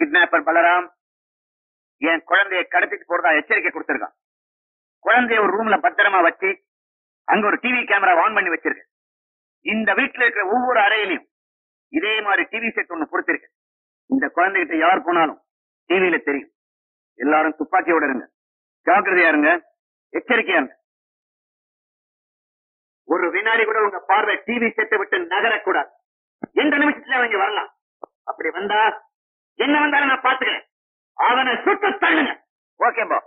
Kidnapper Balram என் குழந்தைய கடத்திட்டு போறதா எச்சரிக்கை கொடுத்திருக்கான். குழந்தைய ஒரு ரூம்ல பத்திரமா வச்சு அங்க ஒரு டிவி கேமரா ஆன் பண்ணி வச்சிருக்க. இந்த வீட்டுல இருக்கிற ஒவ்வொரு அறையிலையும் இதே மாதிரி டிவி செட் ஒண்ணு பொறுத்திருக்கு. இந்த குழந்தைகிட்ட யார் போனாலும் டிவியில தெரியும். எல்லாரும் துப்பாக்கியோட இருங்க, ஜாக்கிரதையா இருங்க, எச்சரிக்கையா இருங்க. ஒரு வினாடி கூட உங்க பார்வை டிவி செட்டை விட்டு நகரக்கூடாது. எந்த நிமிஷத்துல அவங்க வரலாம். அப்படி வந்தா என்ன வந்தாலும் நான் பாத்துக்கிறேன். அவனை சுட்டு தள்ளுங்க. ஓகே பா.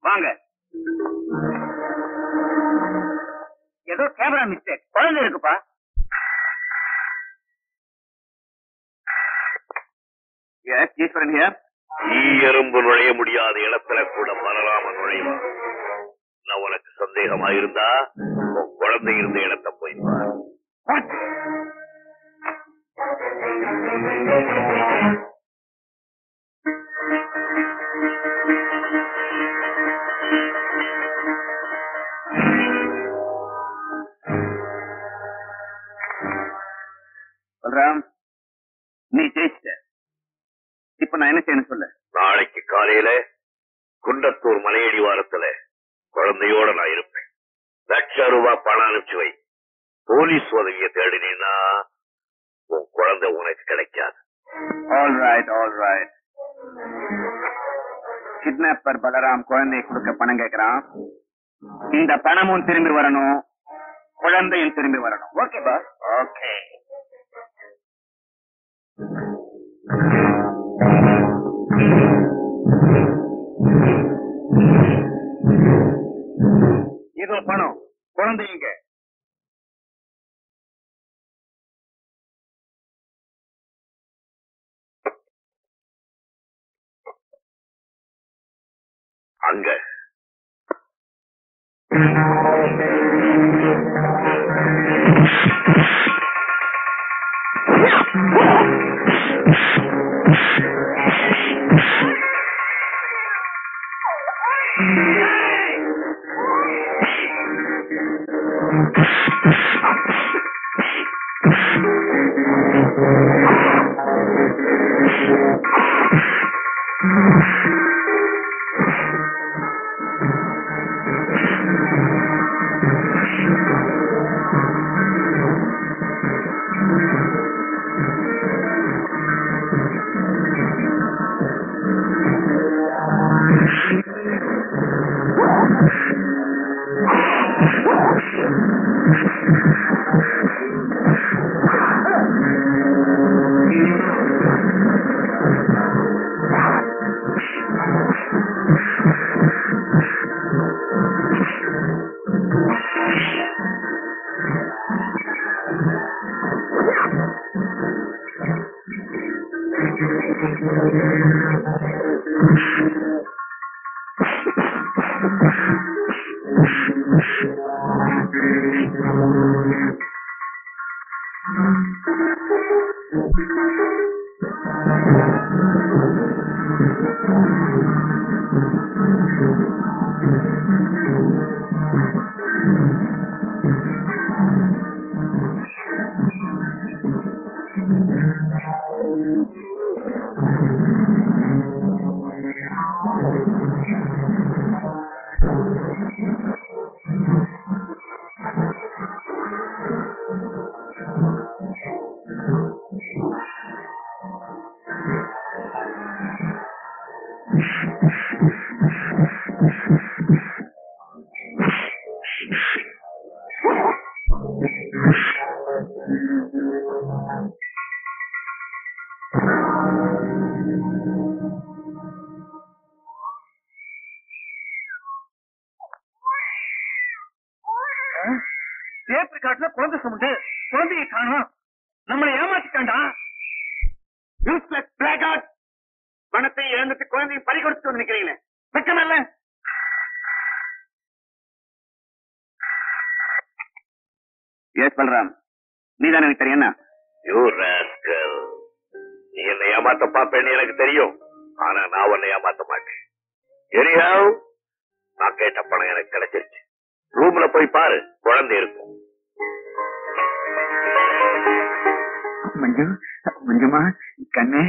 வாங்க. ஏதோ கேமரா மிஸ்டேக். குழந்தை இருக்குப்பா. ஈஸ்வரன் எறும்பு நுழைய முடியாத இடத்துல கூட பலராம நுழைவான். நான் உனக்கு சந்தேகமாயிருந்தா உன் குழந்தை இருந்த இடத்தை போய்ப்பார். பலராம், நீ ஜெயிச்சிட்ட. இப்ப நான் என்ன செய்யணும் சொல்லு. நாளைக்கு காலையில குண்டத்தூர் மலையடிவாரத்துல குழந்தையோட நான் இருப்பேன். ₹1,00,000 பணம் அனுப்பிச்சு வை. போலீஸ் உதவியை தேடினா உன் குழந்தை உனக்கு கிடைக்காது. All right. கிட்னாப்பர் பலராம் குழந்தையை கொடுக்க பணம் கேட்கிறான். இந்த பணமும் திரும்பி வரணும், குழந்தையும் திரும்பி வரணும். ஓகே பா. ஓகே. இதோ பணம், குழந்தைங்க. அங்க டேப் காட்டுல குழந்தை சுமந்து குழந்தையை காணும். நம்மளை ஏமாத்திட்டாண்டா. யூஸ்லெஸ் பிளாக்அவுட். பணத்தை இழந்துட்டு குழந்தையை பறி கொடுத்து நினைக்கிறீங்களே, வெக்கமல்ல? எஸ் பல்ராம், நீதான் எனக்கு தெரியும். நீ என்னை ஏமாத்த பாப்பேன்னு எனக்கு தெரியும். ஆனா நான் உன்னை ஏமாத்த மாட்டேன். எரியாவ், நான் கேட்ட பணம் எனக்கு கிடைச்சிருச்சு. ரூம்ல போய் பாரு, குழந்தை இருக்கும். மஞ்சு, மஞ்சுமா கண்ணே,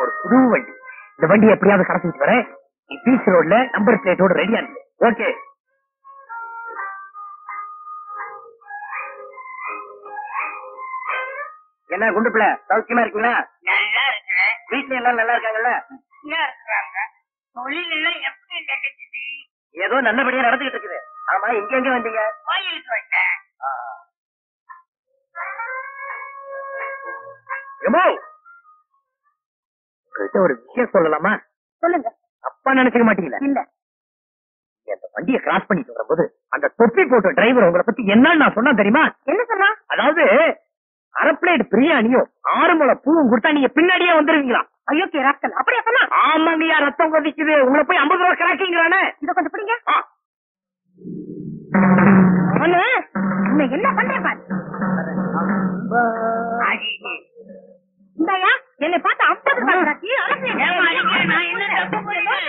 ஒரு புது வண்டி. இந்த வண்டி எப்படியாவது கடத்திட்டு வரேன். பீச் ரோட்ல நம்பர் பிளேட்டோட ரெடியா இருக்கு. ஓகே. என்ன குண்டு பிள்ளை, சௌக்கியமா இருக்கீங்களா? நல்லா இருக்கிறேன். வீட்டுல எல்லாம் நல்லா இருக்காங்கல்ல? நல்லா இருக்கிறாங்க. தொழில் எல்லாம் எப்படி நடக்குது? ஏதோ நல்லபடியா நடந்துகிட்டு இருக்குது. ஆமா, எங்க எங்க வந்தீங்க? கோயிலுக்கு வந்தேன். ஒரு விஷயம் சொல்லலாமா? சொல்லுங்க. அப்பா நினைச்சுக்க மாட்டீங்களா? இல்ல. அந்த வண்டியை கிராஸ் பண்ணிட்டு வரும்போது அந்த தொப்பி போட்ட டிரைவர் உங்களை பத்தி என்னன்னு நான் சொன்னா தெரியுமா? என்ன சொன்னா? அதாவது அரை பிளேட் பிரியாணியும் 6 முளை பூவும் கொடுத்தா நீங்க பின்னாடியே வந்துருவீங்களா? ஐயோ ராஸ்கல், அப்படியே சொன்னா? ஆமாங்கய்யா, ரத்தம் கொதிக்குது. உங்களை போய் 50 ரூபாய் கிராக்கிங்கிறானே. இத கொஞ்சம் பிடிங்க. என்ன பண்றேன் பாரு. இந்தாயா, என்னை பார்த்து 50 ரூபாய் கிராக்கி. நான் என்ன தப்பு பண்ணேன்?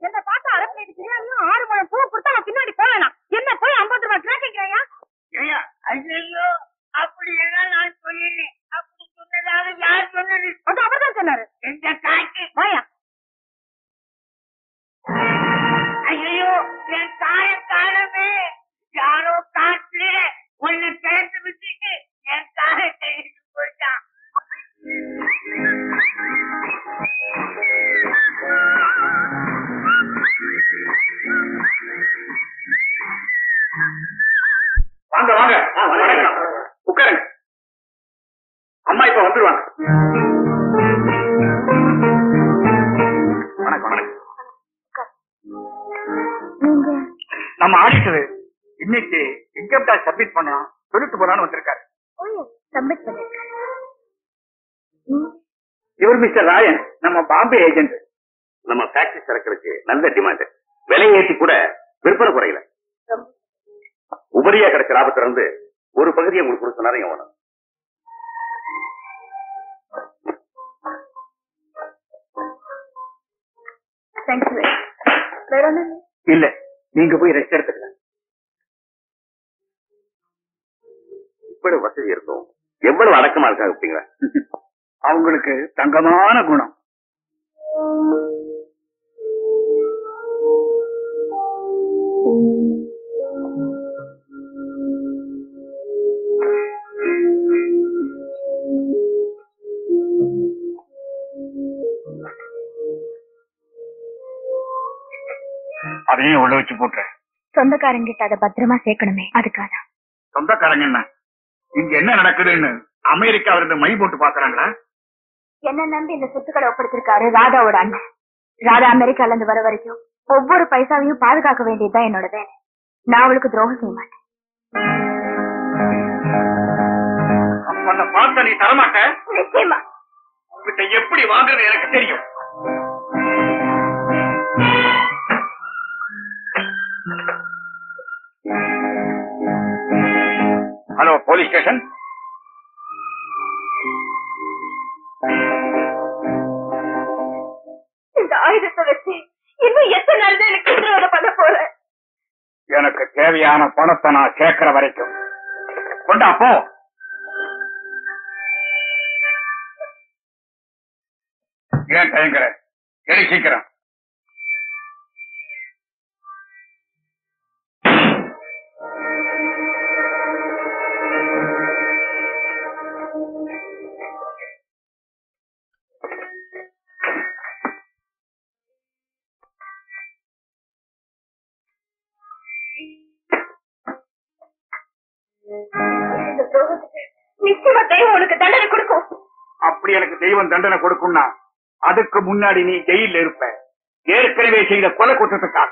என்ன பார்த்தா அரை பிளேட் பிரியாணியும் 6 முழம் பூ கொடுத்தா நான் பின்னாடி போவேனா? என்ன போய் 50 ரூபாய் கிராக்கிங்கிறாயா? ஐயோ, அப்படி எல்லாம் நான் சொல்லல. அப்படி சொன்னதாக யார் சொன்னது? அது அவர்தான் சொன்னாரு. எந்த காய்க்கு வாயா. ஐயோ, என் காய காலமே யாரோ காட்டுல ஒன்னு திறந்து விட்டுட்டு என் காயத்தை எடுத்து போயிட்டான். வாங்க வாங்க, உட்காருங்க. அம்மா இப்ப வந்துருவாங்க. வணக்கம் வணக்கம். நம்ம ஆடிட்டர் இன்னைக்கு இன்கம் டாக்ஸ் சப்மிட் பண்ணலாம் சொல்லிட்டு போலான்னு வந்திருக்காரு. இவர் மிஸ்டர் ராயன், நம்ம பாம்பே ஏஜென்ட். நம்ம ஃபேக்டரி சரக்குக்கு நல்ல டிமாண்ட். விலை ஏற்றி கூட விற்பனை குறையல. உபரியா கிடைச்ச லாபத்துல இருந்து ஒரு பகுதியை உங்களுக்கு கொடுக்க சொன்னாரு எவனும். இல்ல, நீங்க போய் ரெஸ்ட் எடுத்துக்கலாம். இவ்வளவு வசதி இருந்தோம், எவ்வளவு அடக்கமா இருக்காங்க அப்படிங்களா? அவங்களுக்கு தங்கமான குணம். அதையும் உள்ள வச்சு போட்டுறேன். சொந்தக்காரங்க கிட்ட அதை பத்திரமா சேர்க்கணுமே, அதுக்காக. சொந்தக்காரங்க என்ன இங்க என்ன நடக்குதுன்னு அமெரிக்காவில இருந்து மை போட்டு பாக்குறாங்களா? என்ன நம்பி இந்த சொத்துக்களை ஒப்படைச்சிருக்காரு ராதாவோட அண்ணன். ராதா அமெரிக்கால இருந்து வர வரைக்கும் ஒவ்வொரு பைசாவையும் பாதுகாக்க வேண்டியதுதான் என்னோட வேலை. நான் அவளுக்கு துரோகம் செய்ய மாட்டேன். அந்த பார்த்த நீ தரமாட்ட? நிச்சயமா. உங்ககிட்ட எப்படி வாங்குறது எனக்கு தெரியும். Hello, police station. இந்த ஆயுதத்தை வச்சு இன்னும் எத்தனை நாள் தான் எனக்கு சித்திரவதை பண்ண போறேன்? எனக்கு தேவையான பணத்தை நான் சேர்க்கிற வரைக்கும் கொண்டா போ. ஏன் தயங்குற? எடி சீக்கிரம். இந்த துரோகத்துக்கு நிச்சயமா தெய்வம் உனக்கு தண்டனை கொடுக்கும். அப்படி எனக்கு தெய்வம் தண்டனை கொடுக்கும்னா அதுக்கு முன்னாடி நீ ஜெயில இருப்ப, ஏற்கனவே செய்த கொலை குற்றத்துக்காக.